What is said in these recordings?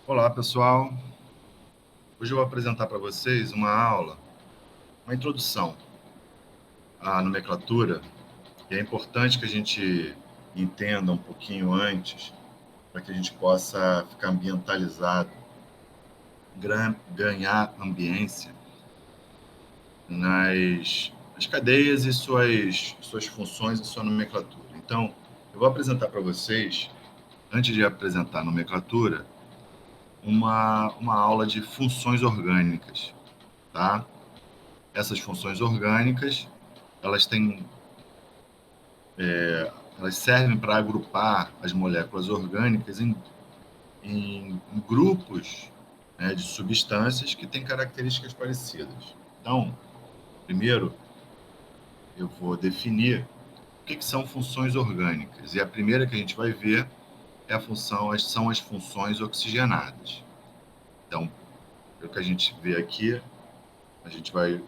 Olá, pessoal. Hoje eu vou apresentar para vocês uma aula, uma introdução à nomenclatura, e é importante que a gente entenda um pouquinho antes, para que a gente possa ficar ambientalizado, ganhar ambiência nas cadeias e suas funções e sua nomenclatura. Então, eu vou apresentar para vocês, antes de apresentar a nomenclatura, uma aula de funções orgânicas, tá? Essas funções orgânicas, elas têm, elas servem para agrupar as moléculas orgânicas em grupos, né, de substâncias que têm características parecidas. Então, primeiro, eu vou definir o que são funções orgânicas. E a primeira que a gente vai ver são as funções oxigenadas. Então, pelo que a gente vê aqui, a gente vai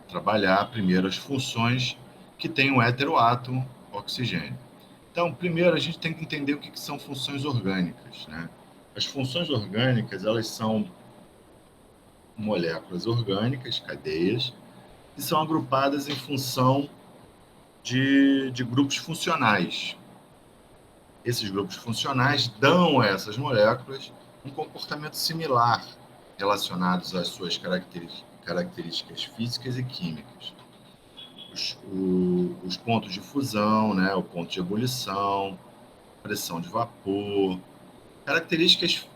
trabalhar primeiro as funções que têm o heteroátomo oxigênio. Então, primeiro a gente tem que entender o que são funções orgânicas, né? As funções orgânicas, elas são moléculas orgânicas, cadeias, que são agrupadas em função de grupos funcionais. Esses grupos funcionais dão a essas moléculas um comportamento similar relacionados às suas características físicas e químicas. Os pontos de fusão, né, o ponto de ebulição, pressão de vapor, características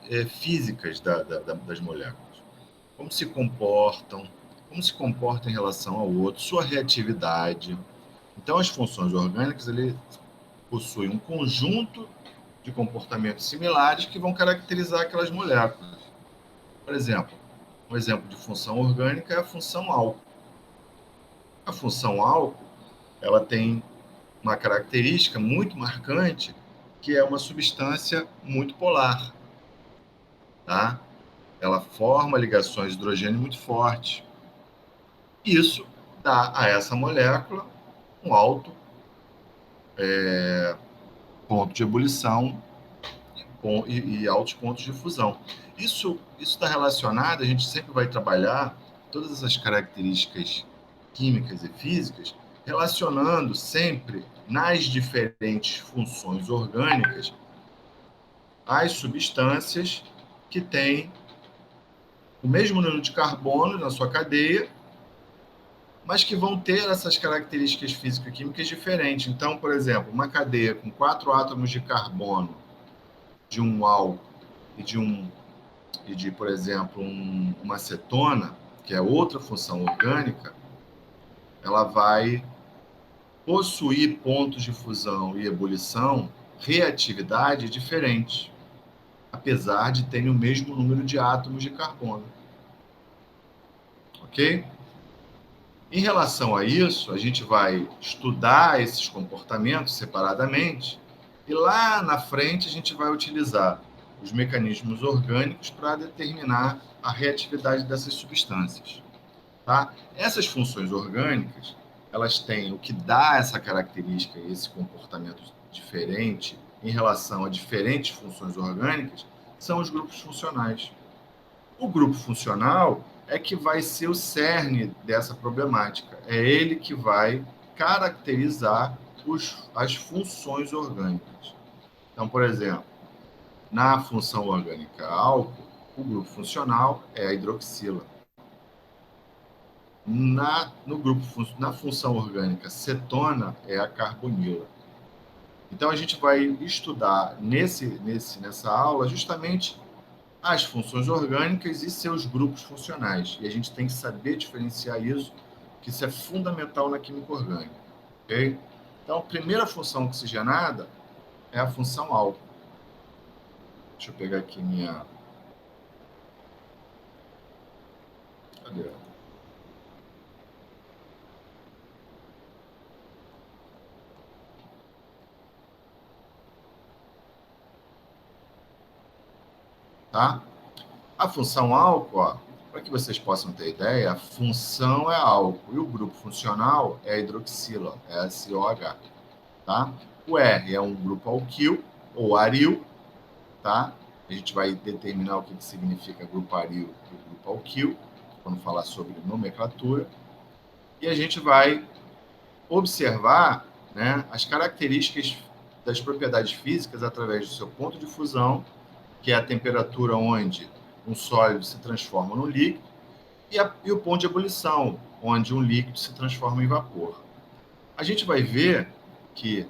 físicas das moléculas. Como se comportam em relação ao outro, sua reatividade. Então, as funções orgânicas ele possuem um conjunto de comportamentos similares que vão caracterizar aquelas moléculas. Por exemplo, um exemplo de função orgânica é a função álcool. A função álcool ela tem uma característica muito marcante, que é uma substância muito polar, tá? Ela forma ligações de hidrogênio muito fortes. Isso dá a essa molécula um alto ponto de ebulição e altos pontos de fusão. Isso está relacionado, a gente sempre vai trabalhar todas essas características químicas e físicas, relacionando sempre nas diferentes funções orgânicas as substâncias que têm o mesmo número de carbono na sua cadeia, mas que vão ter essas características físico-químicas diferentes. Então, por exemplo, uma cadeia com 4 átomos de carbono de um álcool por exemplo, uma acetona, que é outra função orgânica, ela vai possuir pontos de fusão e ebulição, reatividade diferentes, apesar de terem o mesmo número de átomos de carbono. Ok? Em relação a isso, a gente vai estudar esses comportamentos separadamente e lá na frente a gente vai utilizar os mecanismos orgânicos para determinar a reatividade dessas substâncias. Tá? Essas funções orgânicas, elas têm o que dá essa característica e esse comportamento diferente em relação a diferentes funções orgânicas, são os grupos funcionais. O grupo funcional é que vai ser o cerne dessa problemática. É ele que vai caracterizar as funções orgânicas. Então, por exemplo, na função orgânica álcool, o grupo funcional é a hidroxila. Na função orgânica cetona é a carbonila. Então, a gente vai estudar nessa aula justamente as funções orgânicas e seus grupos funcionais. E a gente tem que saber diferenciar isso, que isso é fundamental na química orgânica. Okay? Então, a primeira função oxigenada é a função álcool. Deixa eu pegar aqui minha... Cadê? Tá? A função álcool, para que vocês possam ter ideia, a função é álcool e o grupo funcional é a hidroxila, é SOH. Tá? O R é um grupo alquil ou aril, tá? A gente vai determinar o que significa grupo aril e grupo alquil, quando falar sobre nomenclatura. E a gente vai observar, né, as características das propriedades físicas através do seu ponto de fusão, que é a temperatura onde um sólido se transforma no líquido, e o ponto de ebulição, onde um líquido se transforma em vapor. A gente vai ver que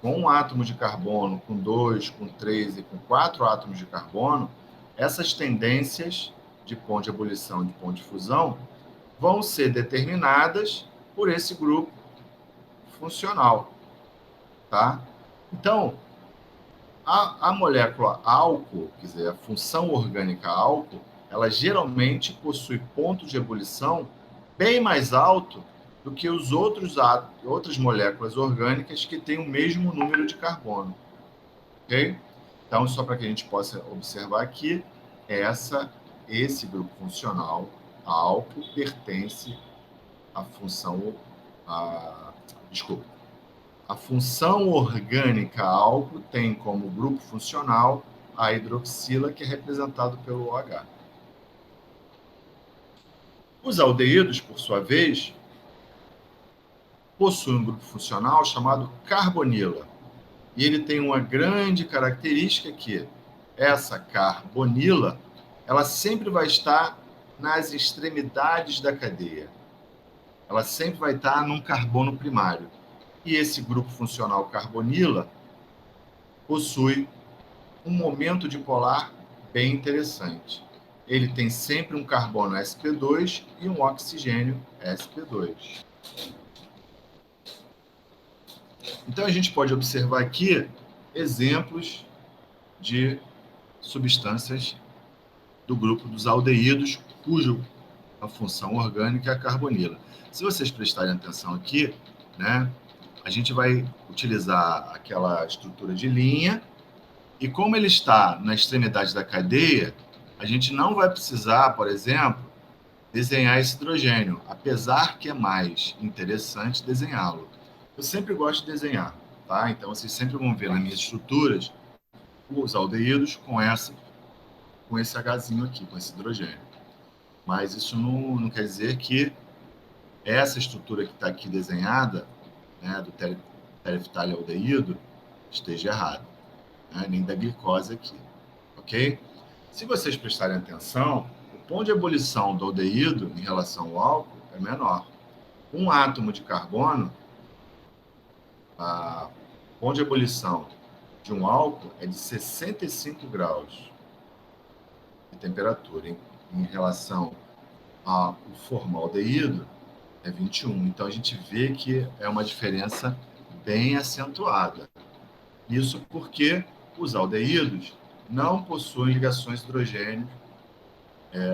com um átomo de carbono, com 2, com 3 e com 4 átomos de carbono, essas tendências de ponto de ebulição e de ponto de fusão vão ser determinadas por esse grupo funcional, tá? Então, a molécula álcool, quer dizer, a função orgânica álcool, ela geralmente possui ponto de ebulição bem mais alto do que os outras moléculas orgânicas que têm o mesmo número de carbono, ok? Então, só para que a gente possa observar aqui, esse grupo funcional álcool pertence à função, desculpa, a função orgânica álcool tem como grupo funcional a hidroxila, que é representado pelo OH. Os aldeídos, por sua vez, possuem um grupo funcional chamado carbonila. E ele tem uma grande característica que essa carbonila, ela sempre vai estar nas extremidades da cadeia. Ela sempre vai estar num carbono primário. E esse grupo funcional carbonila possui um momento dipolar bem interessante. Ele tem sempre um carbono sp2 e um oxigênio sp2. Então a gente pode observar aqui exemplos de substâncias do grupo dos aldeídos, cuja a função orgânica é a carbonila. Se vocês prestarem atenção aqui, né, a gente vai utilizar aquela estrutura de linha, e como ele está na extremidade da cadeia, a gente não vai precisar, por exemplo, desenhar esse hidrogênio, apesar que é mais interessante desenhá-lo. Eu sempre gosto de desenhar, tá? Então vocês sempre vão ver nas minhas estruturas os aldeídos com esse Hzinho aqui, com esse hidrogênio. Mas isso não quer dizer que essa estrutura que está aqui desenhada, né, do tereftaldeído, esteja errada, né, nem da glicose aqui, ok? Se vocês prestarem atenção, o ponto de ebulição do aldeído em relação ao álcool é menor. Um átomo de carbono, o ponto de ebulição de um álcool é de 65 graus de temperatura. Em relação ao formaldeído, é 21. Então, a gente vê que é uma diferença bem acentuada. Isso porque os aldeídos não possuem ligações de hidrogênio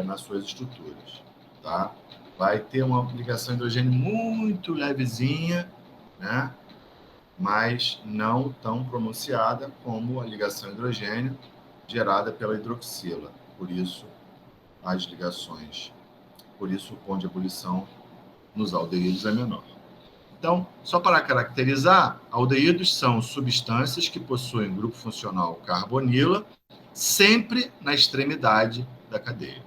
nas suas estruturas, tá? Vai ter uma ligação de hidrogênio muito levezinha, né? Mas não tão pronunciada como a ligação de hidrogênio gerada pela hidroxila. Por isso, as ligações, por isso o ponto de ebulição nos aldeídos é menor. Então, só para caracterizar, aldeídos são substâncias que possuem grupo funcional carbonila, sempre na extremidade da cadeia.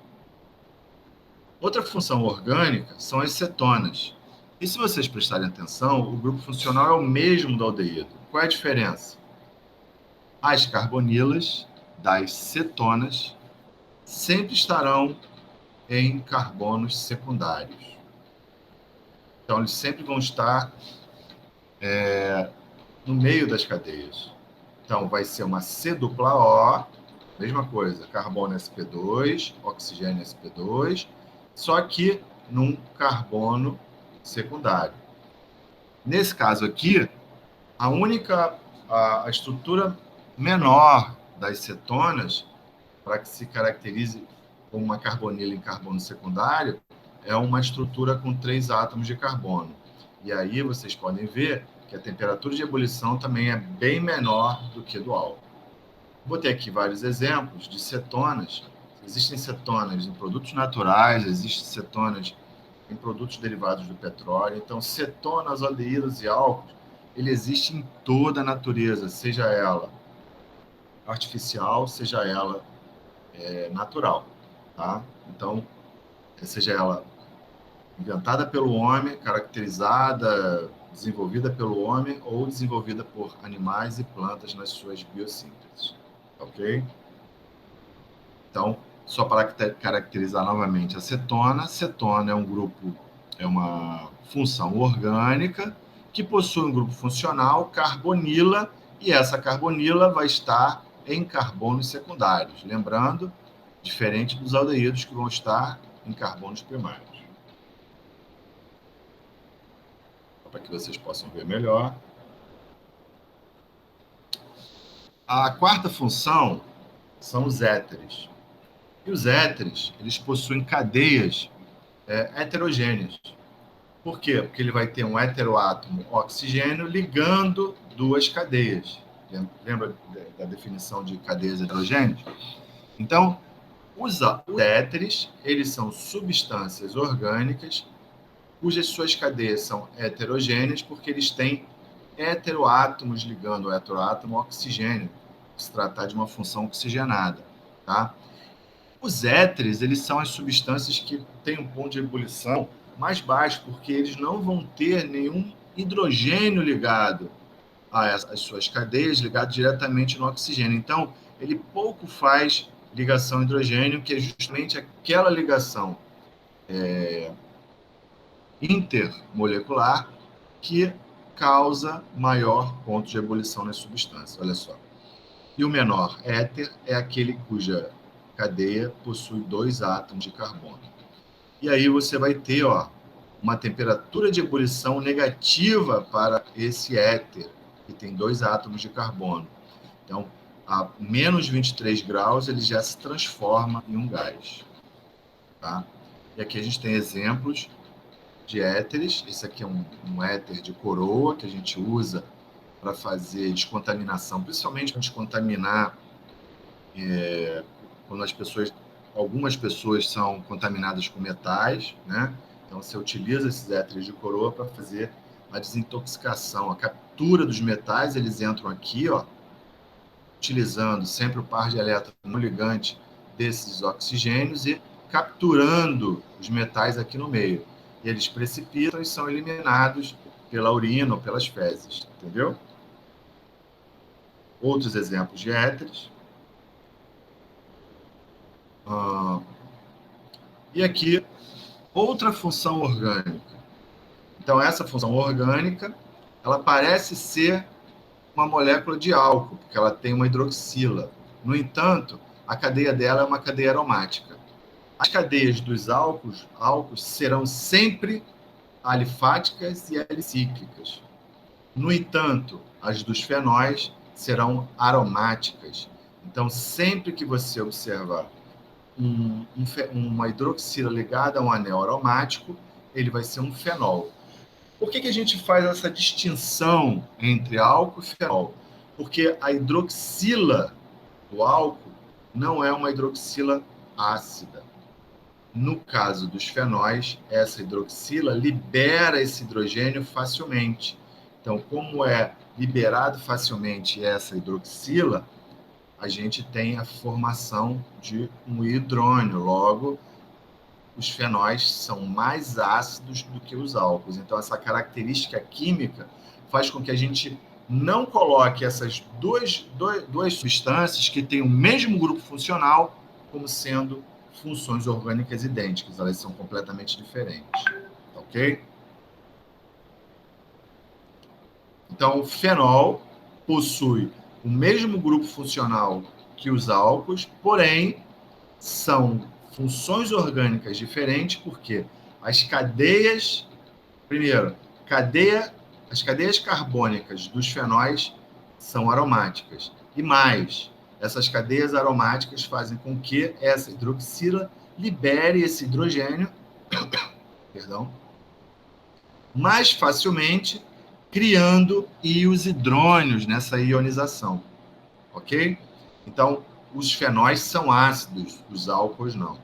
Outra função orgânica são as cetonas. E se vocês prestarem atenção, o grupo funcional é o mesmo do aldeído. Qual é a diferença? As carbonilas das cetonas sempre estarão em carbonos secundários. Então, eles sempre vão estar no meio das cadeias. Então, vai ser uma C-O, mesma coisa, carbono sp2, oxigênio sp2, só que num carbono secundário. Nesse caso aqui, a estrutura menor das cetonas, para que se caracterize como uma carbonila em carbono secundário, é uma estrutura com 3 átomos de carbono. E aí vocês podem ver que a temperatura de ebulição também é bem menor do que do álcool. Vou ter aqui vários exemplos de cetonas. Existem cetonas em produtos naturais, existem cetonas em produtos derivados do petróleo. Então, cetonas, aldeídos e álcools, ele existe em toda a natureza, seja ela artificial, seja ela natural, tá? Então, seja ela inventada pelo homem, caracterizada, desenvolvida pelo homem ou desenvolvida por animais e plantas nas suas biossínteses, ok? Então, só para caracterizar novamente a cetona, cetona é um grupo, é uma função orgânica que possui um grupo funcional, carbonila, e essa carbonila vai estar em carbonos secundários. Lembrando, diferente dos aldeídos que vão estar em carbonos primários. Para que vocês possam ver melhor. A quarta função são os éteres. E os éteres, eles possuem cadeias heterogêneas. Por quê? Porque ele vai ter um heteroátomo oxigênio ligando duas cadeias. Lembra da definição de cadeias heterogêneas? Então, os éteres, eles são substâncias orgânicas cujas suas cadeias são heterogêneas porque eles têm heteroátomos ligando o heteroátomo oxigênio, se tratar de uma função oxigenada, tá? Os éteres, eles são as substâncias que têm um ponto de ebulição mais baixo, porque eles não vão ter nenhum hidrogênio ligado às suas cadeias, ligado diretamente no oxigênio. Então, ele pouco faz ligação hidrogênio, que é justamente aquela ligação intermolecular que causa maior ponto de ebulição nas substâncias. Olha só. E o menor éter é aquele cuja cadeia possui 2 átomos de carbono. E aí você vai ter uma temperatura de ebulição negativa para esse éter, que tem 2 átomos de carbono. Então, a menos 23 graus, ele já se transforma em um gás. Tá? E aqui a gente tem exemplos de éteres. Esse aqui é um éter de coroa, que a gente usa para fazer descontaminação, principalmente para descontaminar quando algumas pessoas são contaminadas com metais, né? Então, você utiliza esses éteres de coroa para fazer a desintoxicação, a captura dos metais. Eles entram aqui, utilizando sempre o par de elétrons no ligante desses oxigênios e capturando os metais aqui no meio. E eles precipitam e são eliminados pela urina ou pelas fezes, entendeu? Outros exemplos de éteres. E aqui, outra função orgânica. Então, essa função orgânica, ela parece ser uma molécula de álcool, porque ela tem uma hidroxila. No entanto, a cadeia dela é uma cadeia aromática. As cadeias dos álcools serão sempre alifáticas e alicíclicas. No entanto, as dos fenóis serão aromáticas. Então, sempre que você observar uma hidroxila ligada a um anel aromático, ele vai ser um fenol. Por que a gente faz essa distinção entre álcool e fenol? Porque a hidroxila do álcool não é uma hidroxila ácida. No caso dos fenóis, essa hidroxila libera esse hidrogênio facilmente. Então, como é liberado facilmente essa hidroxila, a gente tem a formação de um hidrônio. Logo, os fenóis são mais ácidos do que os álcools. Então, essa característica química faz com que a gente não coloque essas duas substâncias que têm o mesmo grupo funcional como sendo funções orgânicas idênticas. Elas são completamente diferentes. Ok? Então, o fenol possui o mesmo grupo funcional que os álcools, porém, são funções orgânicas diferentes, porque as cadeias, primeiro, as cadeias carbônicas dos fenóis são aromáticas. E mais, essas cadeias aromáticas fazem com que essa hidroxila libere esse hidrogênio mais facilmente, criando íons hidrônios nessa ionização. Ok? Então, os fenóis são ácidos, os álcools não.